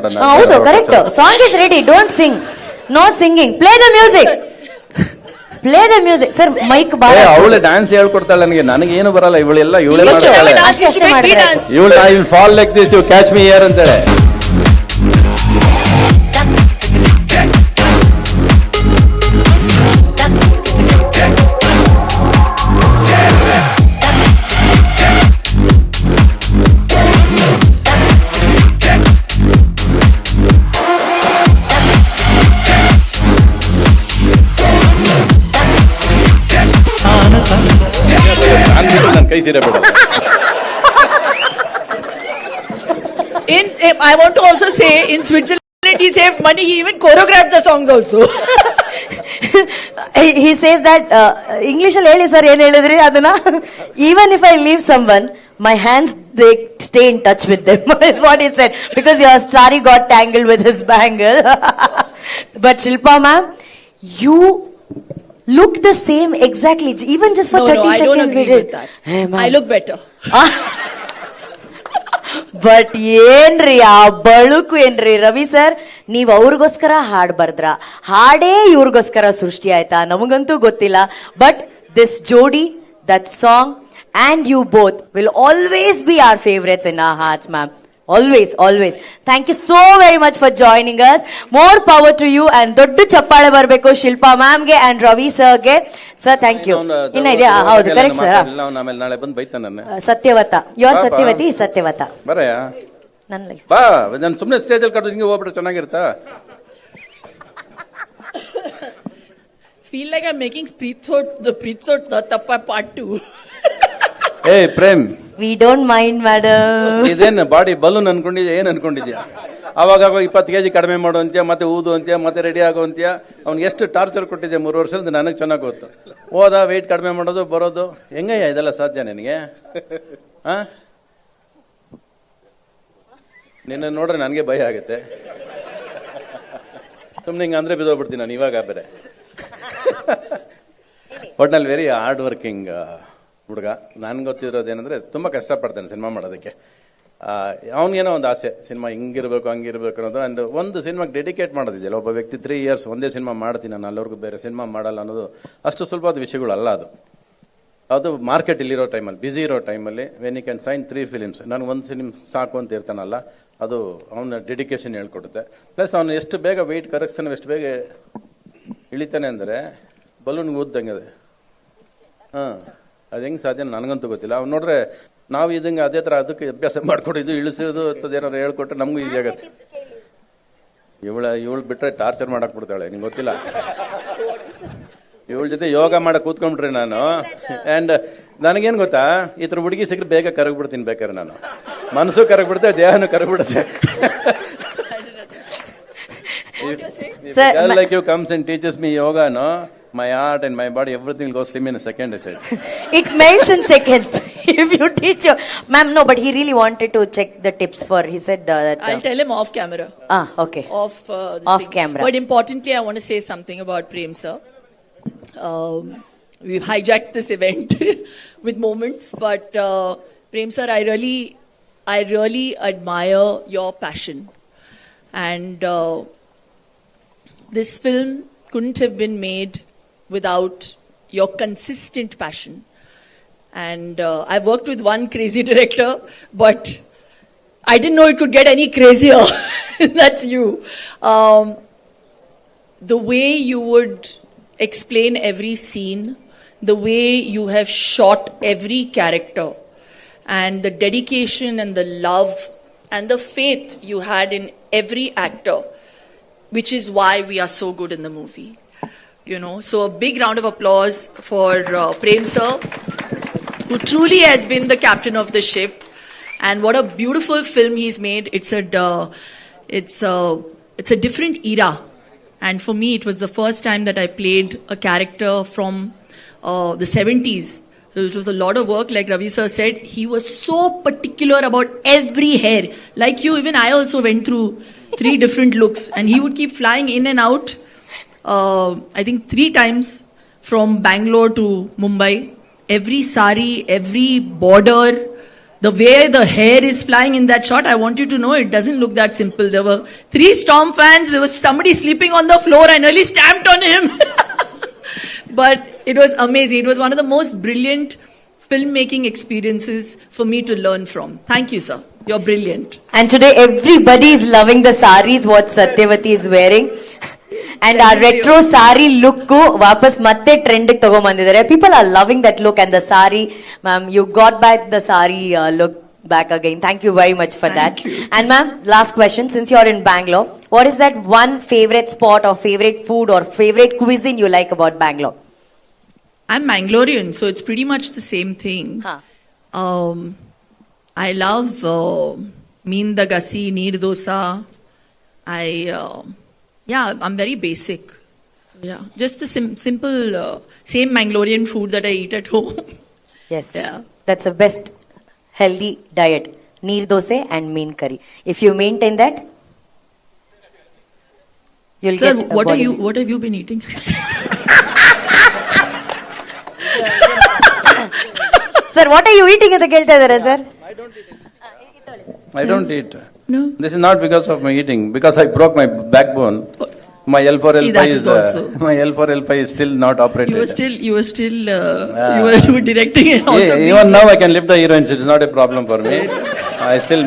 ಆಗ್ಬಿಡೋಣ. ಹೌದು, correct. Song is ready, don't sing, no singing, play the music, play the music. Sir mike ಬಾಳ. ಅವಳು dance ಹೇಳ್ಕೊಡ್ತಾಳೆ ನನಗೆ ಏನು ಬರಲ್ಲ. ಇವಳೆಲ್ಲ ಇವಳೇ Just ಮಾಡ್ತಾಳೆ. ಇವಳು I will fall like this, you catch me here ಅಂತಾಳೆ. ನನ್ನ ಕೈ ಸೀರೆ ಬಿಡ. I want to also say, in Switzerland he saved money. He even choreographed the songs also. He says that English ಅಲ್ಲಿ ಹೇಳಿ ಸರ್, ಏನ್ ಹೇಳಿದ್ರಿ ಅದನ್ನ? Even if I leave someone, my hands they stay in touch with them. Is what he said, because your sari got tangled with his bangle. But Shilpa ma'am, you look the same exactly, even just for 30 I seconds. don't agree with that. Hey, I look better. But ಏನ್ರಿ ಆ ಬಳುಕು ಏನ್ರಿ Ravi sir, ನೀವ್ ಅವ್ರಿಗೋಸ್ಕರ ಹಾಡ್ ಬರ್ದ್ರ, ಹಾಡೇ ಇವ್ರಿಗೋಸ್ಕರ ಸೃಷ್ಟಿ ಆಯ್ತಾ ನಮಗಂತೂ ಗೊತ್ತಿಲ್ಲ. ಬಟ್ ದಿಸ್ ಜೋಡಿ, that song and you both will always be our favorites in our hearts, ma'am. Always, always. Thank you so very much for joining us. More power to you, and doddu chappale barbeku Shilpa ma'am ge and Ravi sir ge. Sir, thank you. Inna idea? Haudu, correct sir. ಆಮೇಲೆ ನಾಳೆ ಬಂದು ಬೈತಾನೆ ನನ್ನ. Satyavata, you are Satyavati, Satyavata. ಬರಯ್ಯ, ನನ್ನ life ಬಾ. ನಾನು ಸುಮ್ಮನೆ stage ಅಲ್ಲಿ ಕಟ್ಟು ಹಿಂಗೆ ಹೋಗ್ಬಿಟ್ರೆ ಚೆನ್ನಾಗಿರುತ್ತಾ? Feel like I'm making the Preetsot Tappa part 2. ಏ Prem, we don't mind madam. ಇದೇನು ಬಾಡಿ ಬಲೂನ್ ಅನ್ಕೊಂಡಿದ್ಯಾ, ಏನ್ ಅನ್ಕೊಂಡಿದ್ಯಾ? ಅವಾಗ 20 kg ಕಡಿಮೆ ಮಾಡು ಅಂತ್ಯ, ಮತ್ತೆ ಊದು ಅಂತ್ಯ, ಮತ್ತೆ ರೆಡಿ ಆಗೋ ಅಂತ್ಯ. ಅವ್ನಿಗೆ ಎಷ್ಟು ಟಾರ್ಚರ್ ಕೊಟ್ಟಿದ್ದೆ 3 ವರ್ಷದಿಂದ ನನಗೆ ಚೆನ್ನಾಗಿ ಗೊತ್ತು. ಹೋದ ವೆಯ್ಟ್ ಕಡಿಮೆ ಮಾಡೋದು ಬರೋದು, ಹೆಂಗಯ್ಯ ಇದೆಲ್ಲ ಸಾಧ್ಯ ನಿನಗೆ? ನಿನ್ನ ನೋಡ್ರೆ ನನಗೆ ಭಯ ಆಗುತ್ತೆ. ಸುಮ್ಮನೆ ಹಿಂಗೆ ಅಂದ್ರೆ ಬಿದ್ದೋಗ್ಬಿಡ್ತೀನಿ ನಾನು ಇವಾಗ ಬೇರೆ. ಒಟ್ನಲ್ಲಿ ವೆರಿ ಹಾರ್ಡ್ ವರ್ಕಿಂಗ್ ಹುಡುಗ. ನನ್ಗೆ ಗೊತ್ತಿರೋದೇನಂದ್ರೆ ತುಂಬಾ ಕಷ್ಟಪಡ್ತಾನೆ ಸಿನಿಮಾ ಮಾಡೋದಕ್ಕೆ. ಅವನಿಗೇನೋ ಒಂದು ಆಸೆ, ಸಿನಿಮಾ ಹಿಂಗಿರ್ಬೇಕು ಹಂಗಿರ್ಬೇಕು ಅನ್ನೋದು. ಅಂಡ್ ಒಂದು ಸಿನಿಮಾಗೆ ಡೆಡಿಕೇಟ್ ಮಾಡೋದಿದೆಯಲ್ಲ, ಒಬ್ಬ ವ್ಯಕ್ತಿ 3 years ಒಂದೇ ಸಿನಿಮಾ ಮಾಡ್ತೀನಿ ನಾನು, ಅಲ್ಲಿವರೆಗೂ ಬೇರೆ ಸಿನಿಮಾ ಮಾಡಲ್ಲ ಅನ್ನೋದು ಅಷ್ಟು ಸುಲಭವಾದ ವಿಷಯಗಳು ಅಲ್ಲ ಅದು. ಅದು ಮಾರ್ಕೆಟ್ ಇಲ್ಲಿರೋ ಟೈಮಲ್ಲಿ, ಬ್ಯುಸಿ ಇರೋ ಟೈಮಲ್ಲಿ, when you can sign 3 films, ನನಗೆ ಒಂದು ಸಿನಿಮಾ ಸಾಕು ಅಂತ ಇರ್ತಾನಲ್ಲ, ಅದು ಅವನ ಡೆಡಿಕೇಶನ್ ಹೇಳ್ಕೊಡುತ್ತೆ. ಪ್ಲಸ್ ಅವನು ಎಷ್ಟು ಬೇಗ ವೆಯ್ಟ್ ಕರೆಕ್ಟ್ಸನ್ ಎಷ್ಟು ಬೇಗ ಇಳಿತಾನೆ ಅಂದರೆ ಬಲೂನ್ಗೆ ಊದ್ದಂಗೆ ಅದು. ಅದು ಹೆಂಗೆ ಸಾಧ್ಯ ನನಗಂತೂ ಗೊತ್ತಿಲ್ಲ. ಅವ್ನು ನೋಡ್ರೆ ನಾವು ಇದಂಗೆ ಅದೇ ಥರ ಅದಕ್ಕೆ ಅಭ್ಯಾಸ ಮಾಡ್ಕೊಡಿದ್ದು, ಇಳಿಸೋದು ಅಂತದ್ದು ಏನಾರು ಹೇಳ್ಕೊಟ್ರೆ ನಮಗೂ ಈಸಿ ಆಗತ್ತೆ. ಇವಳು ಬಿಟ್ಟರೆ ಟಾರ್ಚರ್ ಮಾಡಕ್ ಬಿಡ್ತಾಳೆ, ನಿಂಗೆ ಗೊತ್ತಿಲ್ಲ. ಇವಳ ಜೊತೆ ಯೋಗ ಮಾಡಕ್ ಕೂತ್ಕೊಂಡ್ಬಿಟ್ರಿ ನಾನು. ಅಂಡ್ ನನಗೇನು ಗೊತ್ತಾ, ಈ ಥರ ಹುಡುಗಿ ಸಿಕ್ಕರೆ ಬೇಗ ಕರಗ್ಬಿಡ್ತೀನಿ. ಬೇಕಾದ್ರೆ ನಾನು ಮನಸ್ಸು ಕರಗ್ಬಿಡುತ್ತೆ, ದೇಹನೂ ಕರಗ್ಬಿಡುತ್ತೆ. Like you comes and teaches me yoga, no? My heart and my body, everything will go slim in a second, I said. It melts in seconds if you teach your ma'am. No, but he really wanted to check the tips for, he said that I'll tell him off camera. Okay. Off camera. But importantly, I want to say something about Prem sir. We've hijacked this event with moments, but Prem sir, I really admire your passion, and this film couldn't have been made without your consistent passion. And I've worked with one crazy director, but I didn't know it could get any crazier. That's you. The way you would explain every scene, the way you have shot every character, and the dedication and the love and the faith you had in every actor, which is why we are so good in the movie. You know, so a big round of applause for Prem sir, who truly has been the captain of the ship. And what a beautiful film he's made. It's a different era. And for me, it was the first time that I played a character from the 70s. It was a lot of work. Like Ravi sir said, he was so particular about every hair. Like you, even I also went through 3 different looks, and he would keep flying in and out. I think 3 times from Bangalore to Mumbai. Every sari, every border, The way the hair is flying in that shot, I want you to know it doesn't look that simple. There were 3 Storm fans, there was somebody sleeping on the floor, I nearly stamped on him. But it was amazing. It was one of the most brilliant filmmaking experiences for me to learn from. Thank you, sir. You're brilliant. And today everybody is loving the saris what Satyavati is wearing. And our retro sari look ವಾಪಸ್ ಮತ್ತೆ trend ತಗೊಂಡ್ಬಂದಿದ್ದಾರೆ. People are loving that look and the sari. Ma'am, you got back the sari look back again. Thank you very much for that. And ma'am, last question, since you're in Bangalore, what is that one favorite spot or favorite food or favorite cuisine you like about Bangalore? I'm Mangalorean, so it's pretty much the same thing. Huh. I love Meen da Gasi, Neer Dosa. I'm very basic. So, yeah, just the simple, same Mangalorean food that I eat at home. Yes. Yeah. That's the best healthy diet. Neer dose and mean curry. If you maintain that, you'll Sir, get a what body. what have you been eating? Sir, what are you eating ಅಂತ ಕೇಳ್ತಾ ಇದ್ದಾರೆ sir? I don't eat. No. This is not because of my eating, because I broke my backbone. My L4 See, L5 that is is also- my L4 L5 is still not operated. You were still, you were directing it also. Even now I can lift the heroines. It's not a problem for me. I still